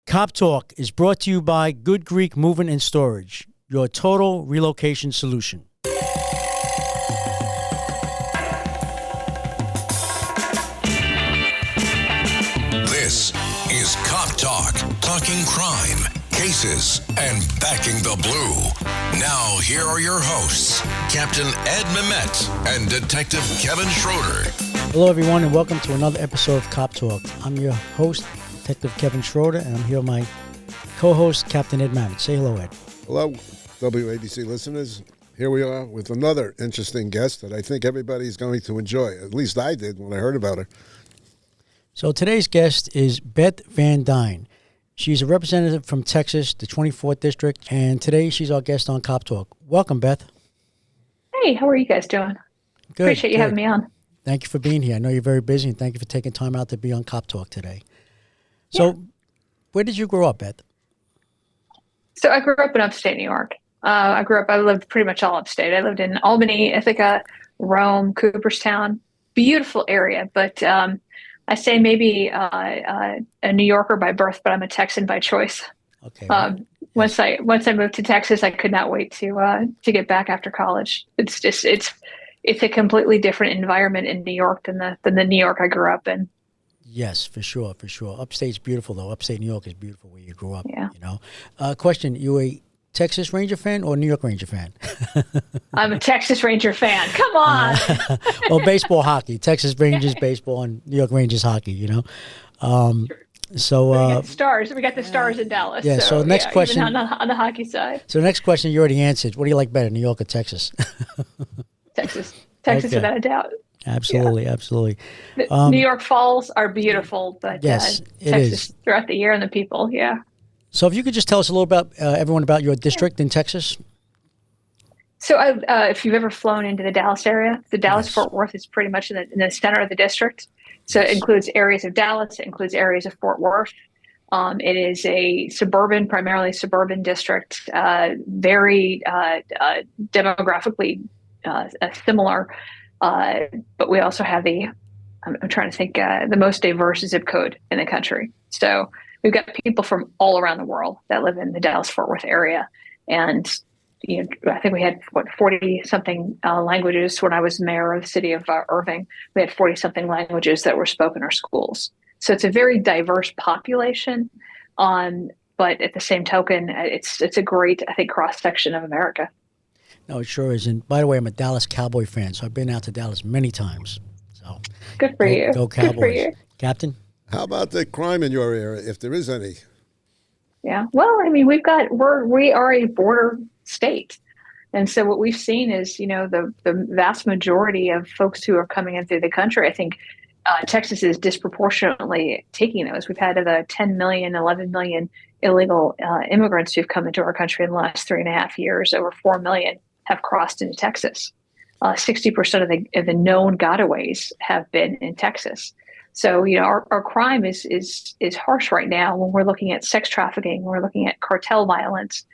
Cop Talk is brought to you by Good Greek Moving and Storage, your total relocation solution. This is Cop Talk, talking crime, cases, and backing the blue. Now, here are your hosts, Captain Ed Mehmet and Detective Kevin Schroeder. Hello, everyone, and welcome to another episode of Cop Talk. I'm your host, Detective Kevin Schroeder, and I'm here with my co-host, Captain Ed Mehmet. Say hello, Ed. Hello, WABC listeners. Here we are with another interesting guest that I think everybody's going to enjoy. At least I did when I heard about her. So today's guest is Beth Van Duyne. She's a representative from Texas, the 24th District, and today she's our guest on Cop Talk. Welcome, Beth. Hey, how are you guys doing? Good. Appreciate you having me on. Thank you for being here. I know you're very busy, and thank you for taking time out to be on Cop Talk today. So, Where did you grow up, Beth? So I grew up in upstate New York. I lived pretty much all upstate. I lived in Albany, Ithaca, Rome, Cooperstown. Beautiful area, but I say maybe a New Yorker by birth, but I'm a Texan by choice. Okay. Once I moved to Texas, I could not wait to get back after college. It's a completely different environment in New York than the New York I grew up in. Yes, for sure. Upstate's beautiful, though. Upstate New York is beautiful where you grew up. Yeah. You know. Question: you a Texas Ranger fan or New York Ranger fan? I'm a Texas Ranger fan. Come on. Well, baseball, hockey. Texas Rangers baseball and New York Rangers hockey. You know. We got the Stars. We got the Stars in Dallas. Yeah. So next question even on the hockey side. So next question you already answered. What do you like better, New York or Texas? Texas, Okay. without a doubt. Absolutely, yeah. Absolutely. New York falls are beautiful, but yes, Texas throughout the year and the people, yeah. So if you could just tell us a little about everyone about your district in Texas. So if you've ever flown into the Dallas area, the Dallas-Fort Worth is pretty much in the center of the district. So it includes areas of Dallas, it includes areas of Fort Worth. It is a primarily suburban district, very demographically similar. But we also have I'm trying to think, the most diverse zip code in the country. So we've got people from all around the world that live in the Dallas-Fort Worth area. And, I think we had, 40-something languages when I was mayor of the city of Irving. We had 40-something languages that were spoken in our schools. So it's a very diverse population. But at the same token, it's a great, I think, cross-section of America. No, it sure is. And by the way, I'm a Dallas Cowboy fan, so I've been out to Dallas many times. So good for you. Go Cowboys. Good for you. Captain? How about the crime in your area, if there is any? Yeah. Well, I mean, we are a border state. And so what we've seen is, the vast majority of folks who are coming in through the country, I think Texas is disproportionately taking those. We've had 10 million, 11 million illegal immigrants who've come into our country in the last 3.5 years. Over 4 million have crossed into Texas. 60% of the known gotaways have been in Texas. So, our crime is harsh right now when we're looking at sex trafficking, when we're looking at cartel violence,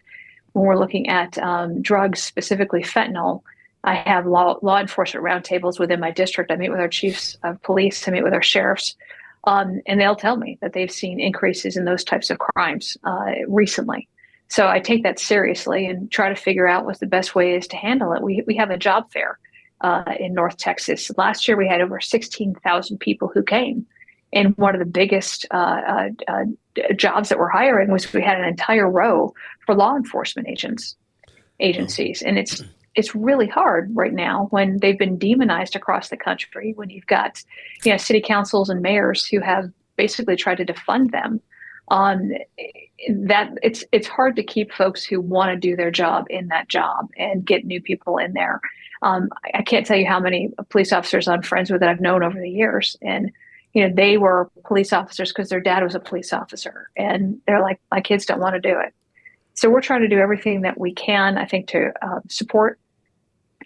when we're looking at drugs, specifically fentanyl. I have law enforcement roundtables within my district. I meet with our chiefs of police. I meet with our sheriffs. And they'll tell me that they've seen increases in those types of crimes recently. So I take that seriously and try to figure out what the best way is to handle it. We have a job fair in North Texas. Last year, we had over 16,000 people who came. And one of the biggest jobs that we're hiring was we had an entire row for law enforcement agencies. And it's really hard right now when they've been demonized across the country, when you've got city councils and mayors who have basically tried to defund them. That it's hard to keep folks who want to do their job in that job and get new people in there. I can't tell you how many police officers I'm friends with that I've known over the years, and they were police officers because their dad was a police officer, and they're like, my kids don't want to do it. So we're trying to do everything that we can, I think, to support,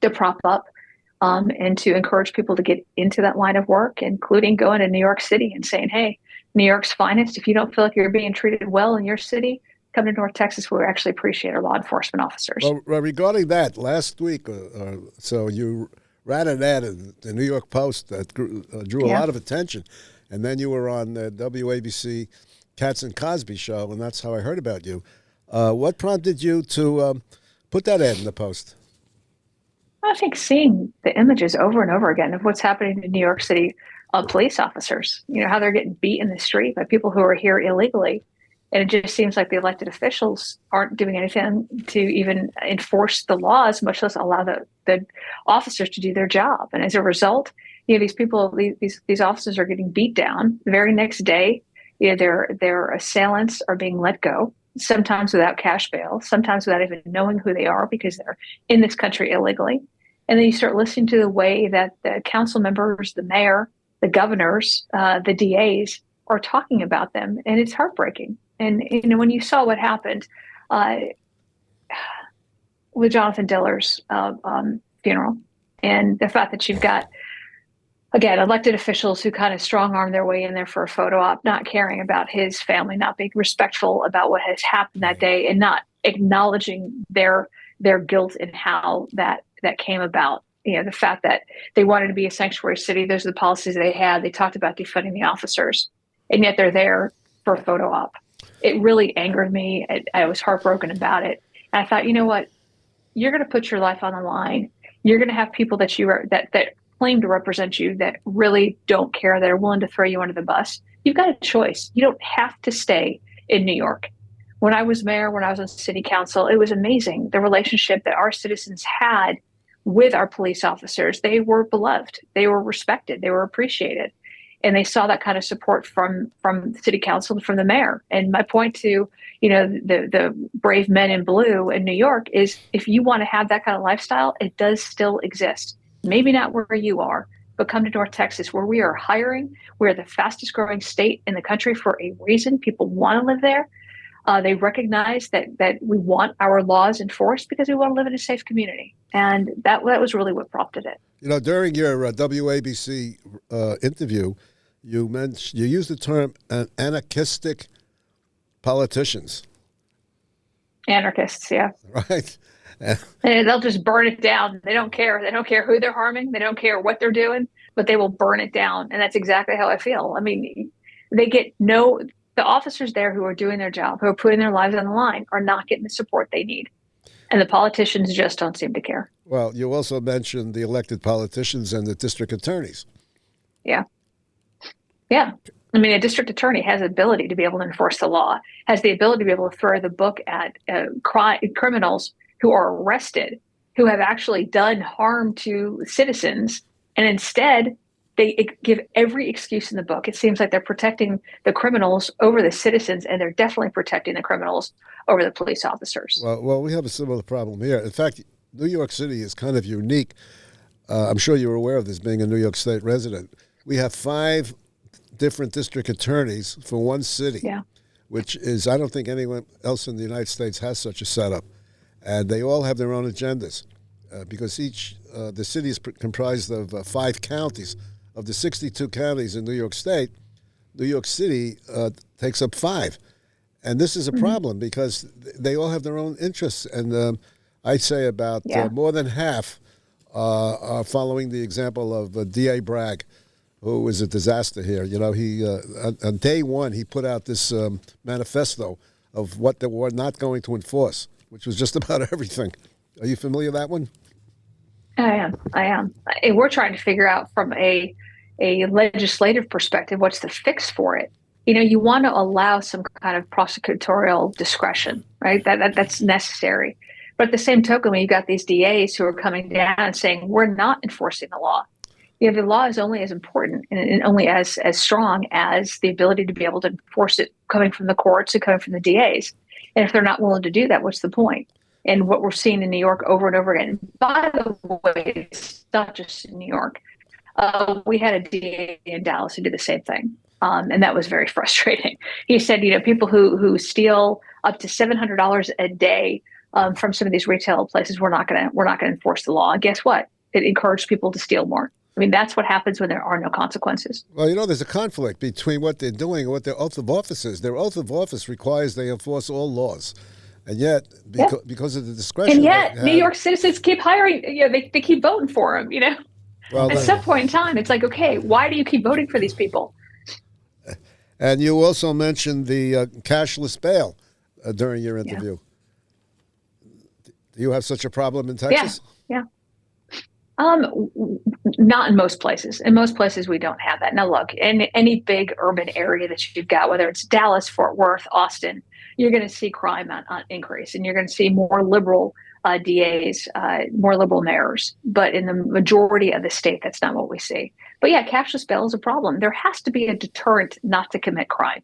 to prop up, and to encourage people to get into that line of work, including going to New York City and saying, hey, New York's finest. If you don't feel like you're being treated well in your city, come to North Texas. We actually appreciate our law enforcement officers. Well, regarding that, last week, so you ran an ad in the New York Post that drew a lot of attention, and then you were on WABC Katz and Cosby show, and that's how I heard about you. What prompted you to put that ad in the Post? I think seeing the images over and over again of what's happening in New York City police officers, how they're getting beat in the street by people who are here illegally. And it just seems like the elected officials aren't doing anything to even enforce the laws, much less allow the officers to do their job. And as a result, these people, these officers are getting beat down. The very next day, their assailants are being let go, sometimes without cash bail, sometimes without even knowing who they are because they're in this country illegally. And then you start listening to the way that the council members, the mayor, the governors, the DAs are talking about them, and it's heartbreaking. And when you saw what happened with Jonathan Diller's funeral, and the fact that you've got, again, elected officials who kind of strong-arm their way in there for a photo op, not caring about his family, not being respectful about what has happened that day, and not acknowledging their guilt in how that came about. The fact that they wanted to be a sanctuary city, those are the policies they had. They talked about defunding the officers, and yet they're there for a photo op. It really angered me. I was heartbroken about it. And I thought, you know what? You're going to put your life on the line. You're going to have people that claim to represent you that really don't care, that are willing to throw you under the bus. You've got a choice. You don't have to stay in New York. When I was mayor, when I was on city council, it was amazing, the relationship that our citizens had with our police officers. They were beloved. They were respected. They were appreciated. And they saw that kind of support from the city council and from the mayor. And my point to, the brave men in blue in New York is, if you want to have that kind of lifestyle, it does still exist. Maybe not where you are, but come to North Texas, where we are hiring. We're the fastest growing state in the country for a reason. People want to live there. They recognize that we want our laws enforced because we want to live in a safe community. And that was really what prompted it. During your WABC interview, you used the term anarchistic politicians. Anarchists, yeah. Right. And they'll just burn it down. They don't care. They don't care who they're harming. They don't care what they're doing, but they will burn it down. And that's exactly how I feel. I mean, the officers there who are doing their job, who are putting their lives on the line, are not getting the support they need. And the politicians just don't seem to care. Well, you also mentioned the elected politicians and the district attorneys. Yeah. Yeah. I mean, a district attorney has the ability to be able to enforce the law, has the ability to be able to throw the book at criminals who are arrested, who have actually done harm to citizens. And instead, they give every excuse in the book. It seems like they're protecting the criminals over the citizens, and they're definitely protecting the criminals over the police officers. Well, we have a similar problem here. In fact, New York City is kind of unique. I'm sure you're aware of this, being a New York State resident. We have 5 different district attorneys for one city, which is, I don't think anyone else in the United States has such a setup. And they all have their own agendas because the city is comprised of 5 counties. Of the 62 counties in New York State, New York City takes up 5. And this is a problem because they all have their own interests. And I'd say about more than half are following the example of D.A. Bragg, who was a disaster here. He on day one, he put out this manifesto of what they were not going to enforce, which was just about everything. Are you familiar with that one? I am. And we're trying to figure out from a legislative perspective, what's the fix for it? You want to allow some kind of prosecutorial discretion, right? That's necessary. But at the same token, when you've got these DAs who are coming down and saying, we're not enforcing the law. The law is only as important and only as strong as the ability to be able to enforce it coming from the courts and coming from the DAs. And if they're not willing to do that, what's the point? And what we're seeing in New York over and over again. By the way, it's not just in New York. We had a DA in Dallas who did the same thing. And that was very frustrating. He said, people who steal up to $700 a day from some of these retail places, we're not going to enforce the law. And guess what? It encouraged people to steal more. I mean, that's what happens when there are no consequences. Well, there's a conflict between what they're doing and what their oath of office is. Their oath of office requires they enforce all laws. And yet, because of the discretion, and yet New York citizens keep hiring. They keep voting for them. Well, at some point in time, it's like, okay, why do you keep voting for these people? And you also mentioned the cashless bail during your interview. Do you have such a problem in Texas? Yeah. Not in most places. In most places, we don't have that. Now, look, in any big urban area that you've got, whether it's Dallas, Fort Worth, Austin, you're going to see crime on increase, and you're going to see more liberal DAs, more liberal mayors. But in the majority of the state, that's not what we see. But yeah, cashless bail is a problem. There has to be a deterrent not to commit crime.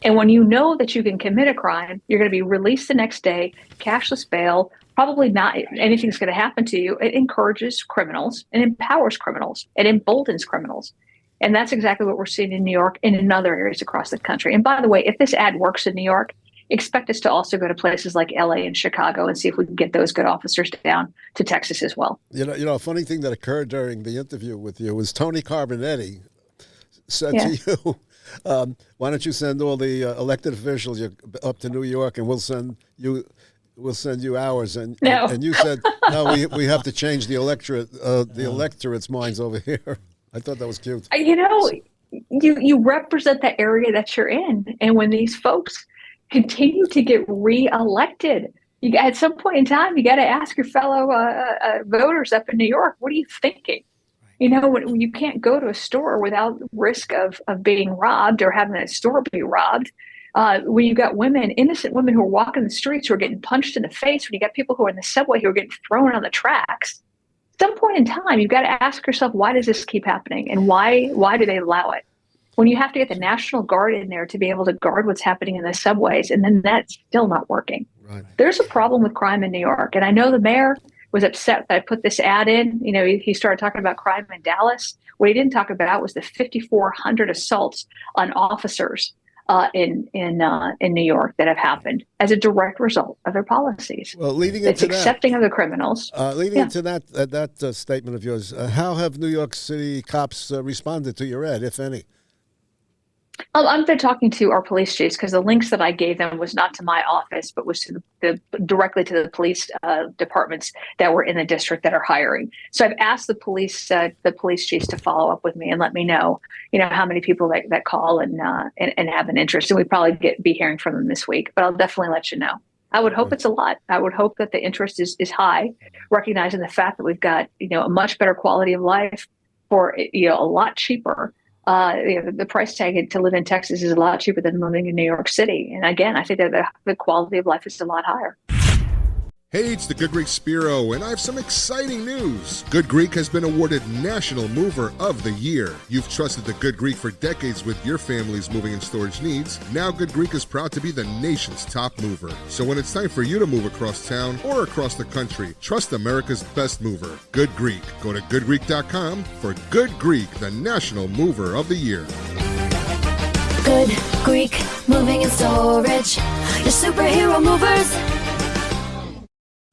And when you know that you can commit a crime, you're going to be released the next day, cashless bail, probably not anything's going to happen to you. It encourages criminals and empowers criminals and emboldens criminals. And that's exactly what we're seeing in New York and in other areas across the country. And by the way, if this ad works in New York, expect us to also go to places like LA and Chicago and see if we can get those good officers down to Texas as well. You know, a funny thing that occurred during the interview with you was Tony Carbonetti said to you, why don't you send all the elected officials up to New York and we'll send you ours, and you said no, we have to change the electorate's minds over here. I thought that was cute. You know, you represent the area that you're in, and when these folks continue to get reelected, at some point in time, you got to ask your fellow voters up in New York, what are you thinking? You know, when you can't go to a store without risk of being robbed or having a store be robbed. When you got innocent women who are walking the streets who are getting punched in the face, when you got people who are in the subway who are getting thrown on the tracks, at some point in time, you've got to ask yourself, why does this keep happening? And why do they allow it? When you have to get the National Guard in there to be able to guard what's happening in the subways, and then that's still not working. Right. There's a problem with crime in New York. And I know the mayor was upset that I put this ad in. You know, he started talking about crime in Dallas. What he didn't talk about was the 5,400 assaults on officers in New York that have happened as a direct result of their policies. Well, leading it's into accepting of the criminals. Leading into that statement of yours, how have New York City cops responded to your ad, if any? I've been talking to our police chiefs because the links that I gave them was not to my office, but was to directly to the police departments that were in the district that are hiring. So I've asked the police chiefs to follow up with me and let me know, how many people that call and have an interest. And we probably be hearing from them this week, but I'll definitely let you know. I would hope it's a lot. I would hope that the interest is high, recognizing the fact that we've got, a much better quality of life for, a lot cheaper. The price tag to live in Texas is a lot cheaper than living in New York City. And again, I think that the quality of life is a lot higher. Hey, it's the Good Greek Spiro, and I have some exciting news. Good Greek has been awarded National Mover of the Year. You've trusted the Good Greek for decades with your family's moving and storage needs. Now Good Greek is proud to be the nation's top mover. So when it's time for you to move across town or across the country, trust America's best mover, Good Greek. Go to goodgreek.com for Good Greek, the National Mover of the Year. Good Greek Moving and Storage, your superhero movers.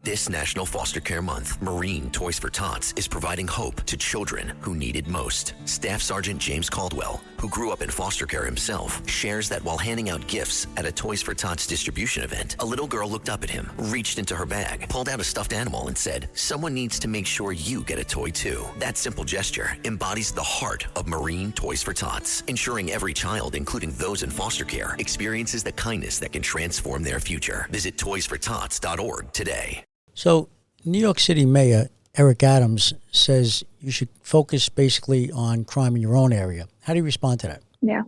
This National Foster Care Month, Marine Toys for Tots is providing hope to children who need it most. Staff Sergeant James Caldwell, who grew up in foster care himself, shares that while handing out gifts at a Toys for Tots distribution event, a little girl looked up at him, reached into her bag, pulled out a stuffed animal and said, "Someone needs to make sure you get a toy too." That simple gesture embodies the heart of Marine Toys for Tots, ensuring every child, including those in foster care, experiences the kindness that can transform their future. Visit toysfortots.org today. So, New York City Mayor Eric Adams says you should focus basically on crime in your own area. How do you respond to that? Yeah.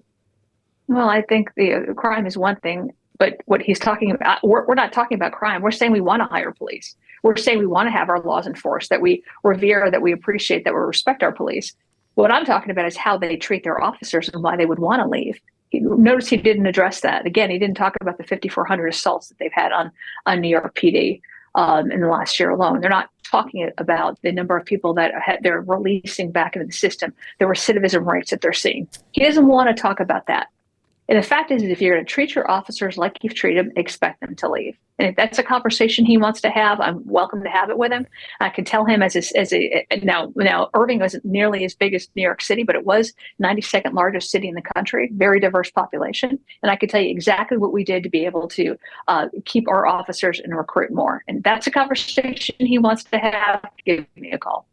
Well, I think the crime is one thing, but what he's talking about, we're not talking about crime. We're saying we want to hire police. We're saying we want to have our laws enforced, that we revere, that we appreciate, that we respect our police. What I'm talking about is how they treat their officers and why they would want to leave. Notice he didn't address that. Again, he didn't talk about the 5,400 assaults that they've had on New York PD. In the last year alone. They're not talking about the number of people that they're releasing back into the system, the recidivism rates that they're seeing. He doesn't want to talk about that. And the fact is, if you're going to treat your officers like you've treated them, expect them to leave. And if that's a conversation he wants to have, I'm welcome to have it with him. I can tell him now Irving wasn't nearly as big as New York City, but it was 92nd largest city in the country, very diverse population. And I can tell you exactly what we did to be able to keep our officers and recruit more. And that's a conversation he wants to have. Give me a call.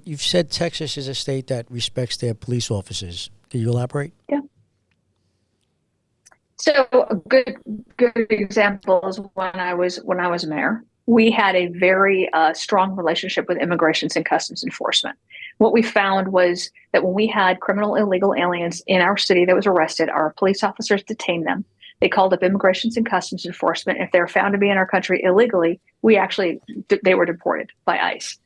You've said Texas is a state that respects their police officers. Can you elaborate? Yeah. So a good example is when I was mayor. We had a very strong relationship with immigrations and customs enforcement. What we found was that when we had criminal illegal aliens in our city that was arrested, our police officers detained them. They called up immigrations and customs enforcement. If they were found to be in our country illegally, they were deported by ICE.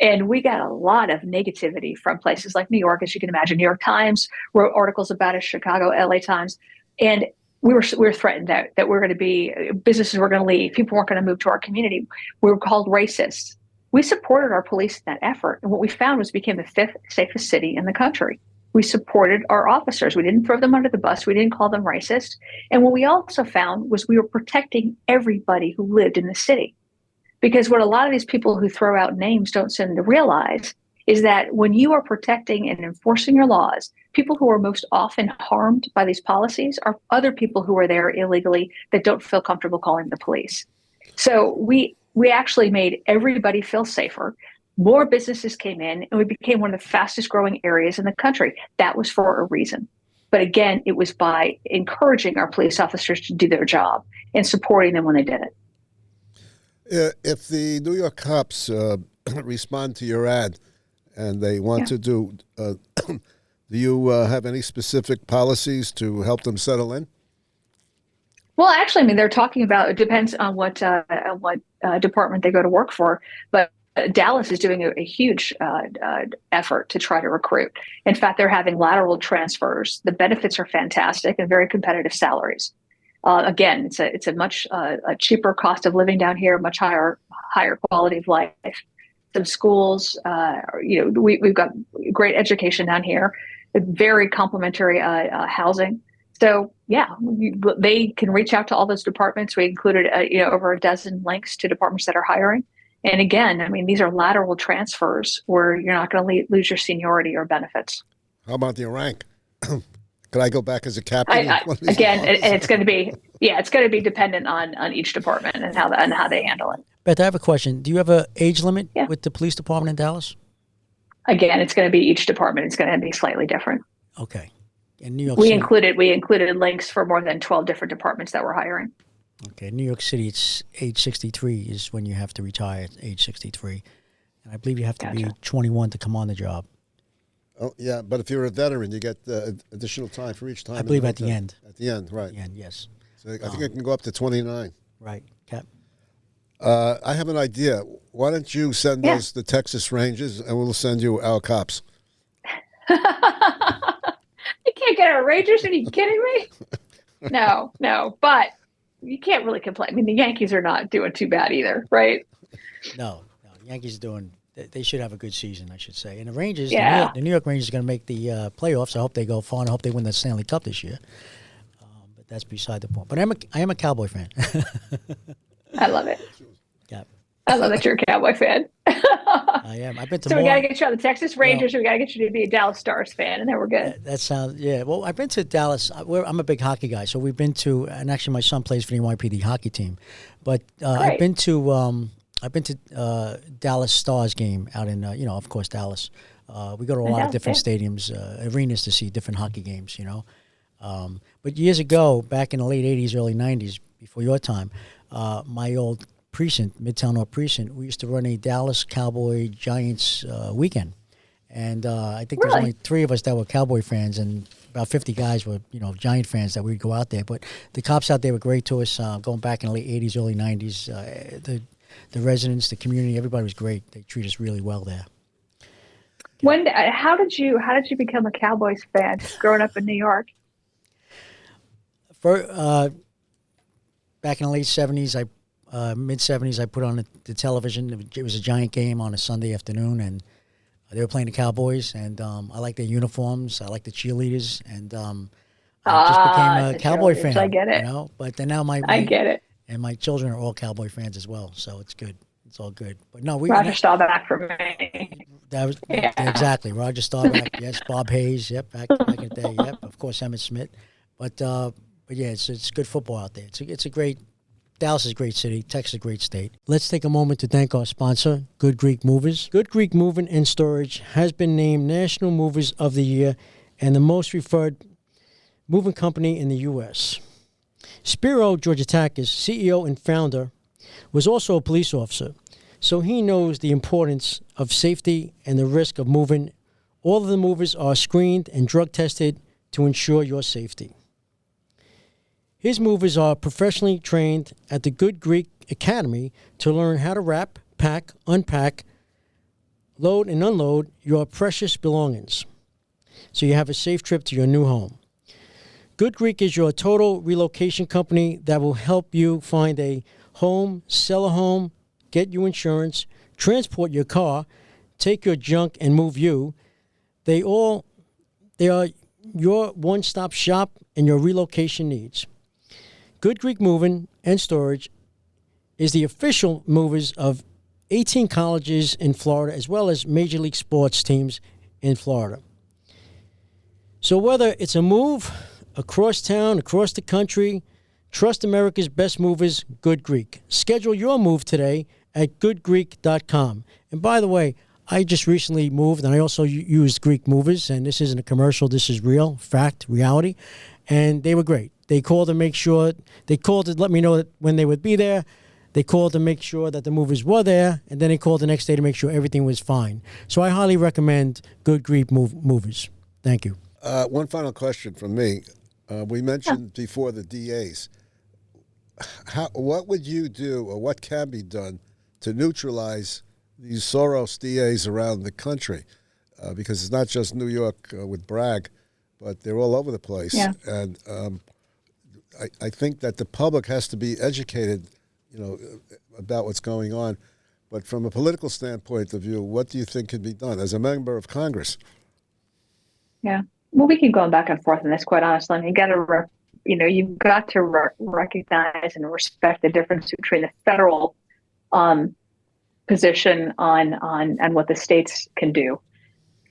And we got a lot of negativity from places like New York, as you can imagine. New York Times wrote articles about it, Chicago, LA Times. And we were threatened that we're going to be, businesses were going to leave, people weren't going to move to our community. We were called racist. We supported our police in that effort. And what we found was we became the 5th safest city in the country. We supported our officers. We didn't throw them under the bus. We didn't call them racist. And what we also found was we were protecting everybody who lived in the city. Because what a lot of these people who throw out names don't seem to realize is that when you are protecting and enforcing your laws, people who are most often harmed by these policies are other people who are there illegally that don't feel comfortable calling the police. So we actually made everybody feel safer. More businesses came in, and we became one of the fastest growing areas in the country. That was for a reason. But again, it was by encouraging our police officers to do their job and supporting them when they did it. If the New York cops respond to your ad and they want to do you have any specific policies to help them settle in? Well, actually, I mean, they're talking about, it depends on what department they go to work for, but Dallas is doing a huge effort to try to recruit. In fact, they're having lateral transfers. The benefits are fantastic and very competitive salaries. Again, it's a much a cheaper cost of living down here, much higher quality of life. Some schools, we've got great education down here, very complimentary housing. So yeah, they can reach out to all those departments. We included over a dozen links to departments that are hiring. And again, I mean, these are lateral transfers where you're not going to lose your seniority or benefits. How about your rank? Could I go back as a captain? It's going to be dependent on each department and how they handle it. Beth, I have a question. Do you have an age limit with the police department in Dallas? Again, it's going to be each department. It's going to be slightly different. Okay. In New York we City, included links for more than 12 different departments that we're hiring. Okay. In New York City, it's age 63 is when you have to retire at age 63. And I believe you have to be 21 to come on the job. Oh, yeah, but if you're a veteran, you get additional time for each time. I believe at the end. At the end, right. At the end, yes. So I think it can go up to 29. Right, Cap. I have an idea. Why don't you send us the Texas Rangers, and we'll send you our cops. You can't get our Rangers? Are you kidding me? No. But you can't really complain. I mean, the Yankees are not doing too bad either, right? No. Yankees are doing. They should have a good season, I should say. And the Rangers, the New York Rangers are going to make the playoffs. I hope they go far, and I hope they win the Stanley Cup this year. But that's beside the point. But I am a Cowboy fan. I love it. Yeah. I love that you're a Cowboy fan. I am. I've been to. So we got to get you on the Texas Rangers. We got to get you to be a Dallas Stars fan, and then we're good. That sounds Well, I've been to Dallas. I'm a big hockey guy, so we've been to. And actually, my son plays for the NYPD hockey team. But I've been to Dallas Stars game out in of course Dallas. We go to a lot of different stadiums, arenas to see different hockey games. But years ago, back in the late '80s, early '90s, before your time, my old precinct, Midtown North precinct, we used to run a Dallas Cowboy Giants weekend, and I think there's only 3 of us that were Cowboy fans, and about 50 guys were Giant fans that we'd go out there. But the cops out there were great to us, going back in the late '80s, early '90s. The residents, the community, everybody was great. They treat us really well there. How did you become a Cowboys fan growing up in New York? Back in the late '70s, mid '70s, I put on the television. It was a Giant game on a Sunday afternoon, and they were playing the Cowboys. And I liked their uniforms. I liked the cheerleaders, and I just became a Cowboy fan. I get it. But then now I get it. And my children are all Cowboy fans as well, so it's good. It's all good. But no, Roger Staubach for me. That was exactly Roger Staubach. Yes, Bob Hayes. Yep, back in the day. Yep, of course Emmett Smith. But yeah, it's good football out there. It's a great. Dallas is a great city. Texas is a great state. Let's take a moment to thank our sponsor, Good Greek Movers. Good Greek Moving and Storage has been named National Movers of the Year and the most referred moving company in the U.S. Spiro Georgitakis, CEO and founder, was also a police officer, so he knows the importance of safety and the risk of moving. All of the movers are screened and drug tested to ensure your safety. His movers are professionally trained at the Good Greek Academy to learn how to wrap, pack, unpack, load and unload your precious belongings so you have a safe trip to your new home. Good Greek is your total relocation company that will help you find a home, sell a home, get you insurance, transport your car, take your junk and move you. They are your one-stop shop in your relocation needs. Good Greek Moving and Storage is the official movers of 18 colleges in Florida, as well as Major League sports teams in Florida. So whether it's a move across town, across the country, trust America's best movers, Good Greek. Schedule your move today at goodgreek.com. And by the way, I just recently moved, and I also used Greek movers, and this isn't a commercial. This is real, fact, reality. And they were great. They called to let me know that when they would be there. They called to make sure that the movers were there, and then they called the next day to make sure everything was fine. So I highly recommend Good Greek movers. Thank you. One final question from me. We mentioned before the DAs. What would you do, or what can be done to neutralize these Soros DAs around the country? Because it's not just New York with Bragg, but they're all over the place. Yeah. And I think that the public has to be educated, about what's going on. But from a political standpoint of view, what do you think can be done as a member of Congress? Yeah. Well, we keep going back and forth on this, quite honestly. And you've got to recognize and respect the difference between the federal position on what the states can do.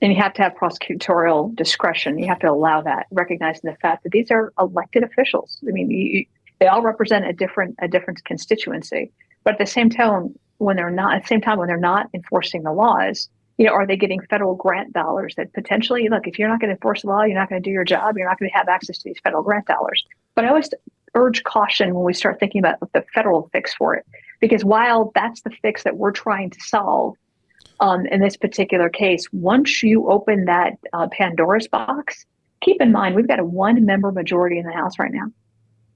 And you have to have prosecutorial discretion. You have to allow that, recognizing the fact that these are elected officials. I mean, they all represent a different constituency. But at the same time, when they're not enforcing the laws, are they getting federal grant dollars that potentially, look, if you're not going to enforce the law, you're not going to do your job, you're not going to have access to these federal grant dollars. But I always urge caution when we start thinking about the federal fix for it, because while that's the fix that we're trying to solve in this particular case, once you open that Pandora's box, keep in mind, we've got a one-member majority in the House right now.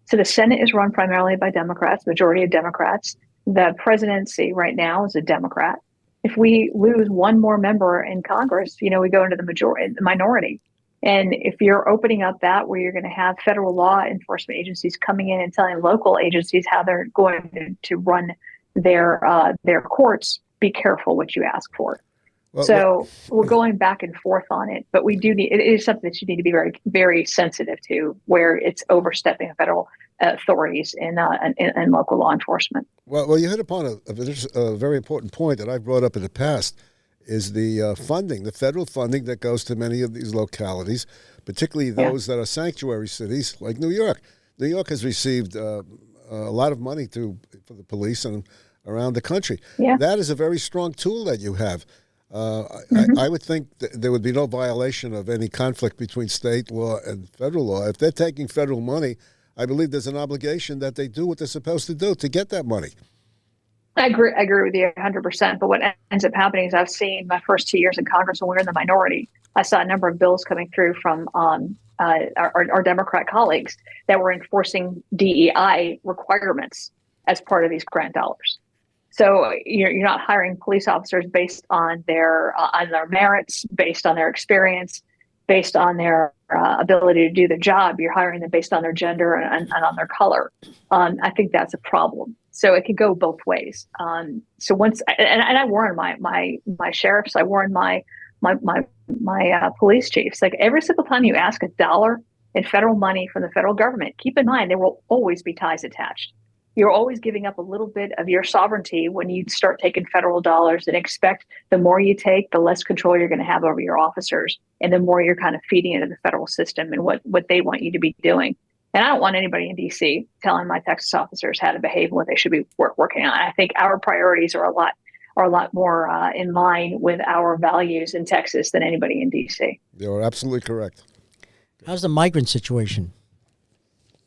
So the Senate is run primarily by Democrats, majority of Democrats. The presidency right now is a Democrat. If we lose one more member in Congress, we go into the minority. And if you're opening up that where you're going to have federal law enforcement agencies coming in and telling local agencies how they're going to run their courts, be careful what you ask for. We're going back and forth on it, but it is something that you need to be very, very sensitive to, where it's overstepping federal authorities in local law enforcement. Well, you hit upon a very important point that I've brought up in the past, is the funding, the federal funding that goes to many of these localities, particularly those that are sanctuary cities like New York. New York has received a lot of money for the police and around the country. Yeah. That is a very strong tool that you have. I would think there would be no violation of any conflict between state law and federal law. If they're taking federal money, I believe there's an obligation that they do what they're supposed to do to get that money. I agree with you 100%. But what ends up happening is, I've seen my first 2 years in Congress when we were in the minority, I saw a number of bills coming through from our Democrat colleagues that were enforcing DEI requirements as part of these grant dollars. So you're not hiring police officers based on their merits, based on their experience, based on their ability to do the job. You're hiring them based on their gender and on their color. I think that's a problem. So it could go both ways. So once, and I warn my sheriffs, I warn my police chiefs. Like, every single time you ask $1 in federal money from the federal government, keep in mind there will always be ties attached. You're always giving up a little bit of your sovereignty when you start taking federal dollars, and expect the more you take, the less control you're going to have over your officers, and the more you're kind of feeding into the federal system and what they want you to be doing. And I don't want anybody in D.C. telling my Texas officers how to behave and what they should be working on. I think our priorities are a lot more in line with our values in Texas than anybody in D.C. You're absolutely correct. How's the migrant situation?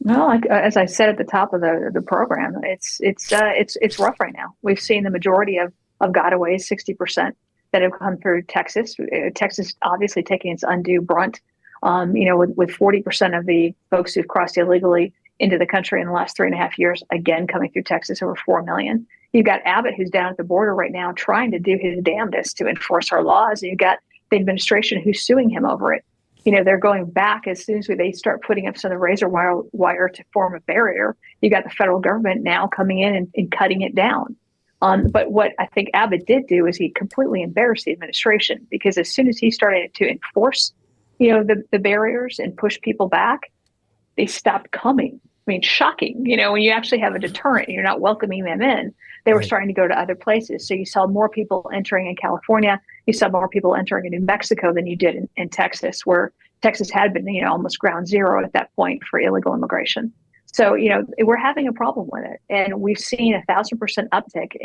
No, as I said at the top of the program, it's rough right now. We've seen the majority of gotaways, 60% that have come through Texas. Texas obviously taking its undue brunt. With 40% of the folks who've crossed illegally into the country in the last 3.5 years, again coming through Texas, over 4 million. You've got Abbott, who's down at the border right now, trying to do his damnedest to enforce our laws. And you've got the administration who's suing him over it. They're going back as soon as they start putting up some of the razor wire to form a barrier. You got the federal government now coming in and cutting it down. But what I think Abbott did do is he completely embarrassed the administration, because as soon as he started to enforce, the barriers and push people back, they stopped coming. I mean, shocking. When you actually have a deterrent and you're not welcoming them in, they were starting to go to other places. So you saw more people entering in California. You saw more people entering in New Mexico than you did in Texas, where Texas had been, almost ground zero at that point for illegal immigration. So, we're having a problem with it. And we've seen 1,000% uptick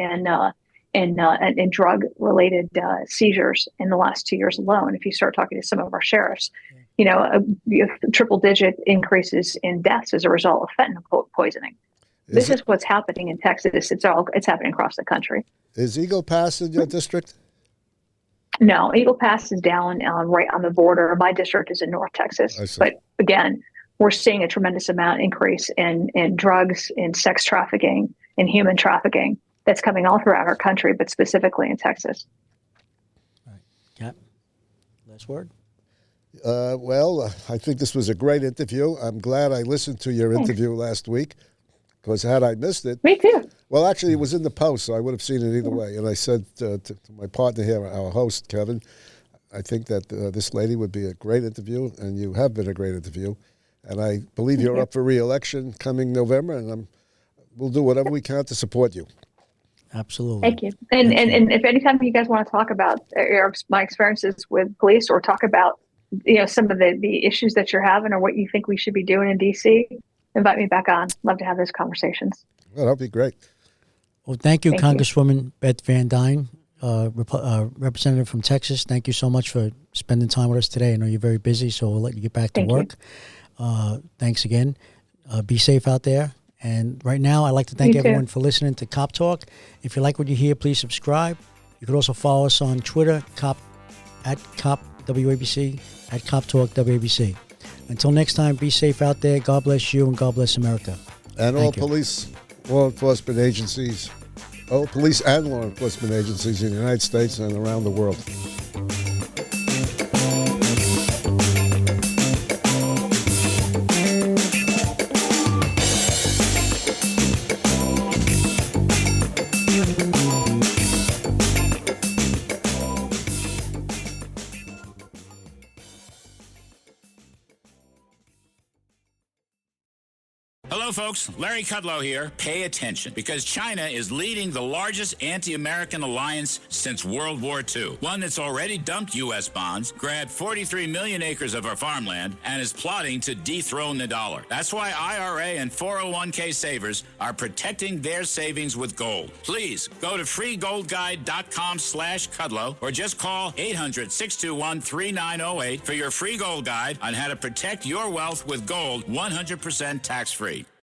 in drug-related seizures in the last 2 years alone. If you start talking to some of our sheriffs, triple-digit increases in deaths as a result of fentanyl poisoning. This is what's happening in Texas. It's happening across the country. Is Eagle Pass in your district? No, Eagle Pass is down right on the border. My district is in North Texas. But again, we're seeing a tremendous amount increase in drugs, in sex trafficking, in human trafficking that's coming all throughout our country, but specifically in Texas. All right. Cap, last word? I think this was a great interview. I'm glad I listened to your interview last week, because had I missed it... Me too. Well, actually, it was in the Post, so I would have seen it either way. And I said to my partner here, our host, Kevin, I think that this lady would be a great interview, and you have been a great interview. And I believe you're up for re-election coming November, and we'll do whatever we can to support you. Absolutely. Thank you. And if anytime you guys want to talk about my experiences with police, or talk about some of the issues that you're having, or what you think we should be doing in D.C., invite me back on. Love to have those conversations. Well, that'll be great. Well, thank you, Congresswoman Beth Van Duyne, representative from Texas. Thank you so much for spending time with us today. I know you're very busy, so we'll let you get back to work. Thanks again. Be safe out there. And right now, I'd like to thank everyone for listening to Cop Talk. If you like what you hear, please subscribe. You can also follow us on Twitter, at Cop WABC, at Cop Talk WABC. Until next time, be safe out there. God bless you, and God bless America. And all police, law enforcement agencies, all police and law enforcement agencies in the United States and around the world. Hello, folks. Larry Kudlow here. Pay attention, because China is leading the largest anti-American alliance since World War II. One that's already dumped U.S. bonds, grabbed 43 million acres of our farmland, and is plotting to dethrone the dollar. That's why IRA and 401k savers are protecting their savings with gold. Please go to freegoldguide.com/Kudlow, or just call 800-621-3908 for your free gold guide on how to protect your wealth with gold 100% tax-free.